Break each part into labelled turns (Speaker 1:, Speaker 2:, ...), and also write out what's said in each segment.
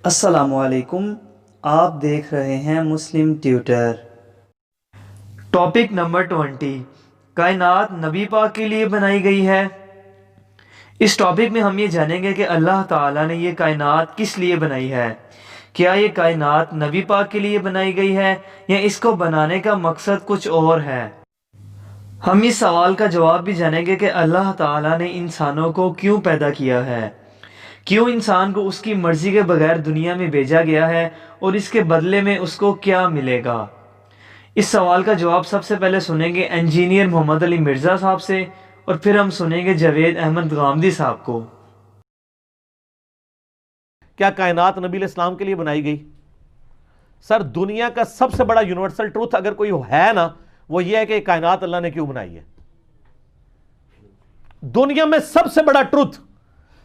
Speaker 1: السلام علیکم، آپ دیکھ رہے ہیں مسلم ٹیوٹر۔ ٹاپک نمبر 20، کائنات نبی پاک کے لیے بنائی گئی ہے۔ اس ٹاپک میں ہم یہ جانیں گے کہ اللہ تعالیٰ نے یہ کائنات کس لیے بنائی ہے۔ کیا یہ کائنات نبی پاک کے لیے بنائی گئی ہے یا اس کو بنانے کا مقصد کچھ اور ہے؟ ہم اس سوال کا جواب بھی جانیں گے کہ اللہ تعالیٰ نے انسانوں کو کیوں پیدا کیا ہے، کیوں انسان کو اس کی مرضی کے بغیر دنیا میں بھیجا گیا ہے اور اس کے بدلے میں اس کو کیا ملے گا۔ اس سوال کا جواب سب سے پہلے سنیں گے انجینئر محمد علی مرزا صاحب سے، اور پھر ہم سنیں گے جاوید احمد غامدی صاحب کو۔
Speaker 2: کیا کائنات نبی علیہ السلام کے لیے بنائی گئی؟ سر، دنیا کا سب سے بڑا یونیورسل ٹروتھ اگر کوئی ہے نا، وہ یہ ہے کہ کائنات اللہ نے کیوں بنائی ہے۔ دنیا میں سب سے بڑا ٹروتھ،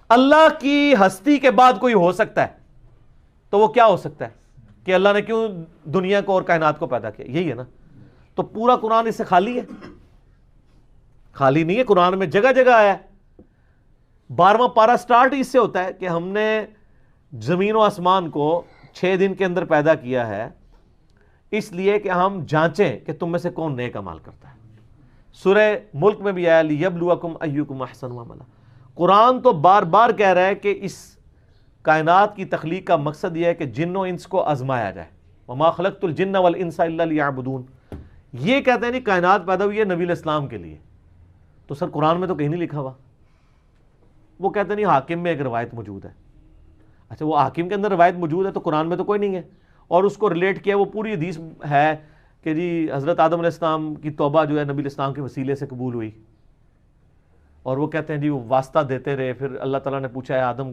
Speaker 2: اللہ کی ہستی کے بعد کوئی ہو سکتا ہے تو وہ کیا ہو سکتا ہے کہ اللہ نے کیوں دنیا کو اور کائنات کو پیدا کیا، یہی ہے نا۔ تو پورا قرآن اس سے خالی ہے؟ خالی نہیں ہے، قرآن میں جگہ جگہ آیا ہے۔ 12واں پارہ سٹارٹ اس سے ہوتا ہے کہ ہم نے زمین و آسمان کو 6 دن کے اندر پیدا کیا ہے، اس لیے کہ ہم جانچیں کہ تم میں سے کون نیک عمل کرتا ہے۔ سورہ ملک میں بھی آیا لیبلوکم ایکم احسن عملا۔ قرآن تو بار بار کہہ رہا ہے کہ اس کائنات کی تخلیق کا مقصد یہ ہے کہ جن و انس کو آزمایا جائے۔ وما خلقت الجن والانس الا لیعبدون۔ یہ کہتے ہیں نہیں کائنات پیدا ہوئی ہے نبی علیہ السلام کے لیے، تو سر قرآن میں تو کہیں نہیں لکھا ہوا۔ وہ کہتے ہیں نہیں حاکم میں ایک روایت موجود ہے۔ اچھا، وہ حاکم کے اندر روایت موجود ہے تو قرآن میں تو کوئی نہیں ہے، اور اس کو ریلیٹ کیا وہ پوری حدیث ہے کہ جی حضرت آدم علیہ السلام کی توبہ جو ہے نبی علیہ السلام کے وسیلے سے قبول ہوئی، اور وہ کہتے ہیں جی وہ واسطہ دیتے رہے۔ پھر اللہ تعالیٰ نے پوچھا ہے آدم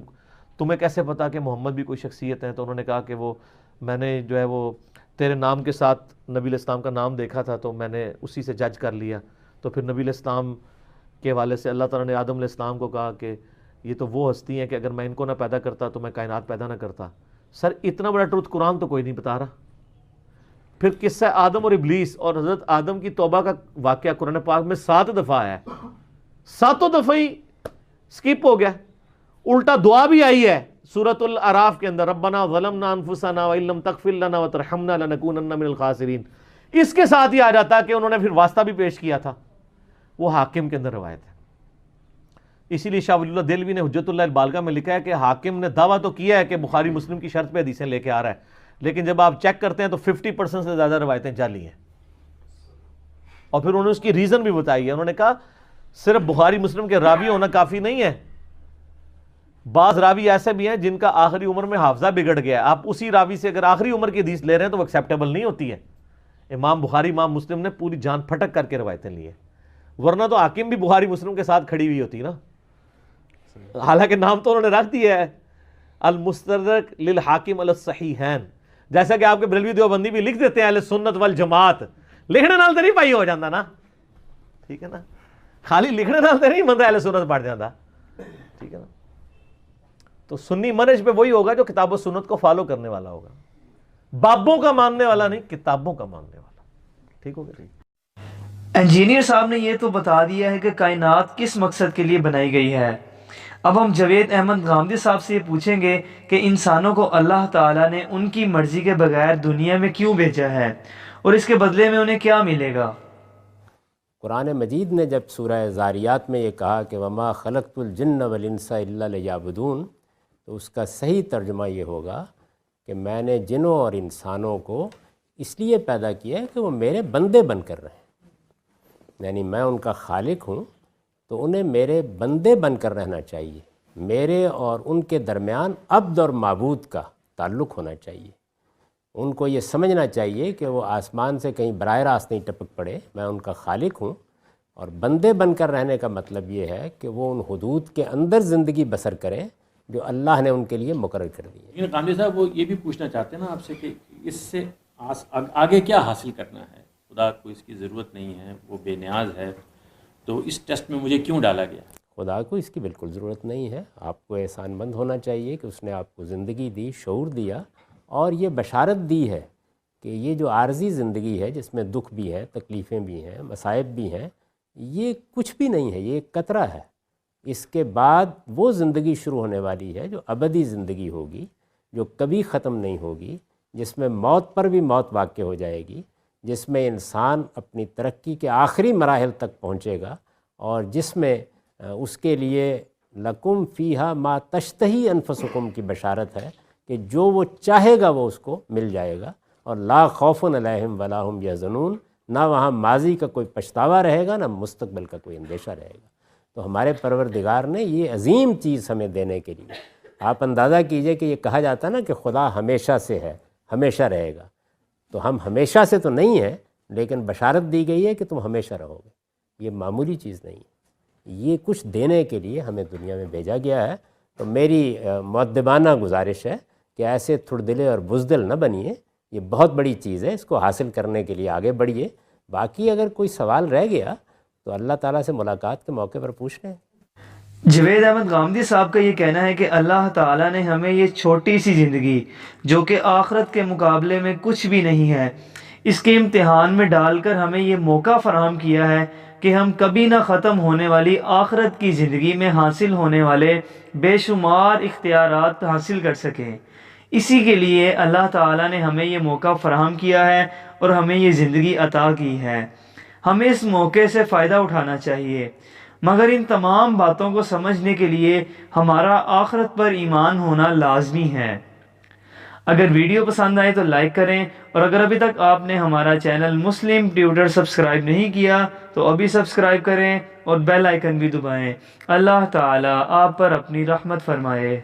Speaker 2: تمہیں کیسے پتا کہ محمد بھی کوئی شخصیت ہے؟ تو انہوں نے کہا کہ وہ میں نے جو ہے وہ تیرے نام کے ساتھ نبی علیہ السلام کا نام دیکھا تھا تو میں نے اسی سے جج کر لیا۔ تو پھر نبی علیہ السلام کے حوالے سے اللہ تعالیٰ نے آدم علیہ السلام کو کہا کہ یہ تو وہ ہستی ہیں کہ اگر میں ان کو نہ پیدا کرتا تو میں کائنات پیدا نہ کرتا۔ سر اتنا بڑا ٹروتھ قرآن تو کوئی نہیں بتا رہا۔ پھر قصہ آدم اور ابلیس اور حضرت آدم کی توبہ کا واقعہ قرآن پاک میں 7 دفعہ آیا ہے، 7 دفعہ ہی سکپ ہو گیا۔ الٹا دعا بھی آئی ہے سورۃ الاعراف کے اندر، ربنا ظلمنا انفسنا وان لم تغفر لنا وترحمنا لنکونن من الخاسرین۔ اس کے ساتھ ہی آ جاتا کہ انہوں نے پھر واسطہ بھی پیش کیا تھا، وہ حاکم کے اندر روایت ہے۔ اسی لیے شاہ ولی اللہ دہلوی نے حجت اللہ البالغہ میں لکھا ہے کہ حاکم نے دعویٰ تو کیا ہے کہ بخاری مسلم کی شرط پہ حدیثیں لے کے آ رہا ہے، لیکن جب آپ چیک کرتے ہیں تو 50% سے زیادہ روایتیں جعلی ہیں۔ اور پھر انہوں نے اس کی ریزن بھی بتائی ہے۔ انہوں نے کہا صرف بخاری مسلم کے راوی ہونا کافی نہیں ہے، بعض راوی ایسے بھی ہیں جن کا آخری عمر میں حافظہ بگڑ گیا ہے، آپ اسی راوی سے اگر آخری عمر کی حدیث لے رہے ہیں تو وہ ایکسیپٹیبل نہیں ہوتی ہے۔ امام بخاری امام مسلم نے پوری جان پھٹک کر کے روایتیں لی ہیں، ورنہ تو حاکم بھی بخاری مسلم کے ساتھ کھڑی ہوئی ہوتی نا، حالانکہ نام تو انہوں نے رکھ دیا ہے المستدرک للحاکم علی الصحیحین، جیسا کہ آپ کے بریلوی دیوبندی بھی لکھ دیتے ہیں اہل سنت والجماعت۔ لکھنے نال تو نہیں بھائی ہو جاتا نا، ٹھیک ہے نا، خالی لکھنے نال تو نہیں بندہ اہل سنت پڑھ جاتا، ٹھیک ہے نا۔ تو سنی منہج پہ وہی ہوگا جو کتاب و سنت کو فالو کرنے والا ہوگا، بابوں کا ماننے والا نہیں، کتابوں کا ماننے والا، ٹھیک ہو گیا۔
Speaker 1: انجینئر صاحب نے یہ تو بتا دیا ہے کہ کائنات کس مقصد کے لیے بنائی گئی ہے۔ اب ہم جاوید احمد غامدی صاحب سے یہ پوچھیں گے کہ انسانوں کو اللہ تعالیٰ نے ان کی مرضی کے بغیر دنیا میں کیوں بھیجا ہے اور اس کے بدلے میں انہیں کیا ملے گا۔
Speaker 3: قرآن مجید نے جب سورہ ذاریات میں یہ کہا کہ وما خلقت الجن والانس الا لیعبدون، تو اس کا صحیح ترجمہ یہ ہوگا کہ میں نے جنوں اور انسانوں کو اس لیے پیدا کیا ہے کہ وہ میرے بندے بن کر رہیں، یعنی میں ان کا خالق ہوں تو انہیں میرے بندے بن کر رہنا چاہیے، میرے اور ان کے درمیان عبد اور معبود کا تعلق ہونا چاہیے۔ ان کو یہ سمجھنا چاہیے کہ وہ آسمان سے کہیں براہ راست نہیں ٹپک پڑے، میں ان کا خالق ہوں، اور بندے بن کر رہنے کا مطلب یہ ہے کہ وہ ان حدود کے اندر زندگی بسر کریں جو اللہ نے ان کے لیے مقرر کر دی ہے۔
Speaker 4: لیکن غامدی صاحب وہ یہ بھی پوچھنا چاہتے ہیں نا آپ سے کہ اس سے آگے کیا حاصل کرنا ہے؟ خدا کو اس کی ضرورت نہیں ہے، وہ بے نیاز ہے، تو اس ٹیسٹ میں مجھے کیوں ڈالا گیا؟
Speaker 3: خدا کو اس کی بالکل ضرورت نہیں ہے، آپ کو احسان مند ہونا چاہیے کہ اس نے آپ کو زندگی دی، شعور دیا، اور یہ بشارت دی ہے کہ یہ جو عارضی زندگی ہے جس میں دکھ بھی ہے، تکلیفیں بھی ہیں، مصائب بھی ہیں، یہ کچھ بھی نہیں ہے، یہ ایک قطرہ ہے۔ اس کے بعد وہ زندگی شروع ہونے والی ہے جو ابدی زندگی ہوگی، جو کبھی ختم نہیں ہوگی، جس میں موت پر بھی موت واقع ہو جائے گی، جس میں انسان اپنی ترقی کے آخری مراحل تک پہنچے گا، اور جس میں اس کے لیے لکم فیہا ما تشتہی انفسکم کی بشارت ہے کہ جو وہ چاہے گا وہ اس کو مل جائے گا، اور لا خوف علیہم ولا ہم یحزنون، نہ وہاں ماضی کا کوئی پچھتاوا رہے گا، نہ مستقبل کا کوئی اندیشہ رہے گا۔ تو ہمارے پروردگار نے یہ عظیم چیز ہمیں دینے کے لیے، آپ اندازہ کیجئے کہ یہ کہا جاتا ہے نا کہ خدا ہمیشہ سے ہے، ہمیشہ رہے گا، تو ہم ہمیشہ سے تو نہیں ہیں، لیکن بشارت دی گئی ہے کہ تم ہمیشہ رہو گے۔ یہ معمولی چیز نہیں ہے، یہ کچھ دینے کے لیے ہمیں دنیا میں بھیجا گیا ہے۔ تو میری مؤدبانہ گزارش ہے کہ ایسے تھڑ دلے اور بزدل نہ بنیے، یہ بہت بڑی چیز ہے، اس کو حاصل کرنے کے لیے آگے بڑھیے۔ باقی اگر کوئی سوال رہ گیا تو اللہ تعالیٰ سے ملاقات کے موقع پر پوچھ لیں۔
Speaker 1: جوید احمد غامدی صاحب کا یہ کہنا ہے کہ اللہ تعالیٰ نے ہمیں یہ چھوٹی سی زندگی، جو کہ آخرت کے مقابلے میں کچھ بھی نہیں ہے، اس کے امتحان میں ڈال کر ہمیں یہ موقع فراہم کیا ہے کہ ہم کبھی نہ ختم ہونے والی آخرت کی زندگی میں حاصل ہونے والے بے شمار اختیارات حاصل کر سکیں۔ اسی کے لیے اللہ تعالیٰ نے ہمیں یہ موقع فراہم کیا ہے اور ہمیں یہ زندگی عطا کی ہے۔ ہمیں اس موقع سے فائدہ اٹھانا چاہیے، مگر ان تمام باتوں کو سمجھنے کے لیے ہمارا آخرت پر ایمان ہونا لازمی ہے۔ اگر ویڈیو پسند آئے تو لائک کریں، اور اگر ابھی تک آپ نے ہمارا چینل مسلم ٹیوٹر سبسکرائب نہیں کیا تو ابھی سبسکرائب کریں اور بیل آئیکن بھی دبائیں۔ اللہ تعالیٰ آپ پر اپنی رحمت فرمائے۔